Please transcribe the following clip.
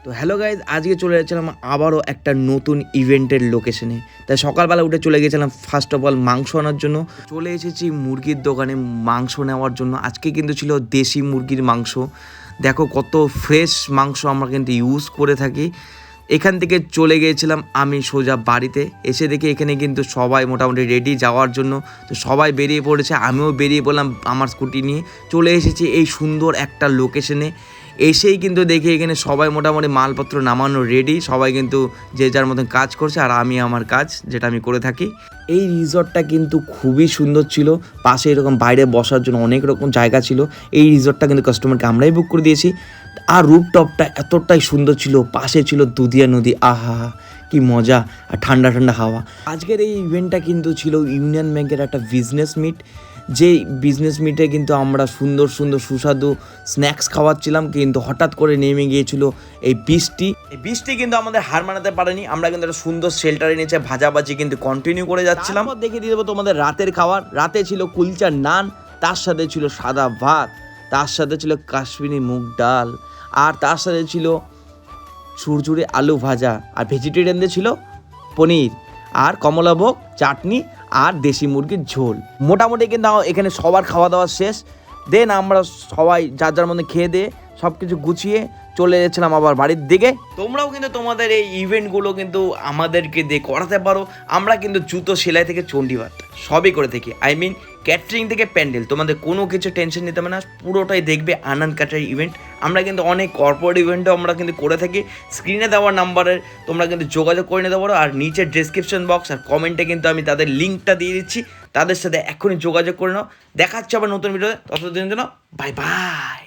তো hello guys, আজকে চলে যাচ্ছিলাম আবারও একটা নতুন ইভেন্টের লোকেশনে। তাই সকালবেলা উঠে চলে গেছিলাম ফার্স্ট অফ অল মাংস আনার জন্য। চলে এসেছি মুরগির দোকানে মাংস নেওয়ার জন্য। আজকে কিন্তু ছিল দেশি মুরগির মাংস। দেখো কত ফ্রেশ মাংস আমরা কিন্তু ইউজ করে থাকি। এখান থেকে চলে গিয়েছিলাম আমি সোজা বাড়িতে। এসে দেখি এখানে কিন্তু সবাই মোটামুটি রেডি যাওয়ার জন্য। তো সবাই বেরিয়ে পড়েছে, আমিও বেরিয়ে পড়লাম আমার স্কুটি নিয়ে। চলে এসেছি এই সুন্দর একটা লোকেশনে। এসেই কিন্তু দেখি এখানে সবাই মোটামুটি মালপত্র নামানো রেডি। সবাই কিন্তু যে যার মতন কাজ করছে, আর আমি আমার কাজ যেটা আমি করে থাকি। এই রিসর্টটা কিন্তু খুবই সুন্দর ছিল। পাশে এরকম বাইরে বসার জন্য অনেক রকম জায়গা ছিল। এই রিসর্টটা কিন্তু কাস্টমারকে আমরাই বুক করে দিয়েছি। আর রুফটপটা এতটাই সুন্দর ছিল, পাশে ছিল দুধিয়া নদী। আহা কি মজা, আর ঠান্ডা ঠান্ডা হাওয়া। আজকের এই ইভেন্টটা কিন্তু ছিল ইউনিয়ন ব্যাংকের একটা বিজনেস মিট। যেই বিজনেস মিটে কিন্তু আমরা সুন্দর সুন্দর সুস্বাদু স্ন্যাক্স খাওয়াচ্ছিলাম, কিন্তু হঠাৎ করে নেমে গিয়েছিল এই বৃষ্টি। এই বৃষ্টি কিন্তু আমাদের হার মানাতে পারেনি। আমরা কিন্তু একটা সুন্দর শেল্টারে নিচে ভাজাভাজি কিন্তু কন্টিনিউ করে যাচ্ছিলাম। দেখে দিয়ে দেবো তোমাদের রাতের খাবার। রাতে ছিল কুলচার নান, তার সাথে ছিল সাদা ভাত, তার সাথে ছিল কাশ্মীরি মুগ ডাল, আর তার সাথে ছিল ঝুরঝুরে আলু ভাজা, আর ভেজিটেরিয়ানদের ছিল পনির আর কমলাভোগ চাটনি আর দেশি মুরগির ঝোল। মোটামুটি কিন্তু এখানে সবার খাওয়া দাওয়া শেষ। দেন আমরা সবাই যার যার মধ্যে খেয়ে দিয়ে সব কিছু গুছিয়ে চলে যাচ্ছিলাম আবার বাড়ির দিকে। তোমরাও কিন্তু তোমাদের এই ইভেন্টগুলো কিন্তু আমাদেরকে দিয়ে করাতে পারো। আমরা কিন্তু জুতো সেলাই থেকে চণ্ডীপাঠ সবই করে থাকি। ক্যাটারিং থেকে প্যান্ডেল, তোমাদের কোনো কিছু টেনশন নিতে হবে না, পুরোটাই দেখবে আনন্দ কাটার ইভেন্ট। আমরা কিন্তু অনেক কর্পোরেট ইভেন্টও আমরা কিন্তু করে থাকি। স্ক্রিনে দেওয়ার নাম্বারে তোমরা কিন্তু যোগাযোগ করে নিতে পারো, আর নিচের ডেসক্রিপশন বক্স আর কমেন্টে কিন্তু আমি তাদের লিঙ্কটা দিয়ে দিচ্ছি। তাদের সাথে এখনই যোগাযোগ করে নাও। দেখাচ্ছে আবার নতুন ভিডিওতে। ততদিনের জন্য বাই বাই।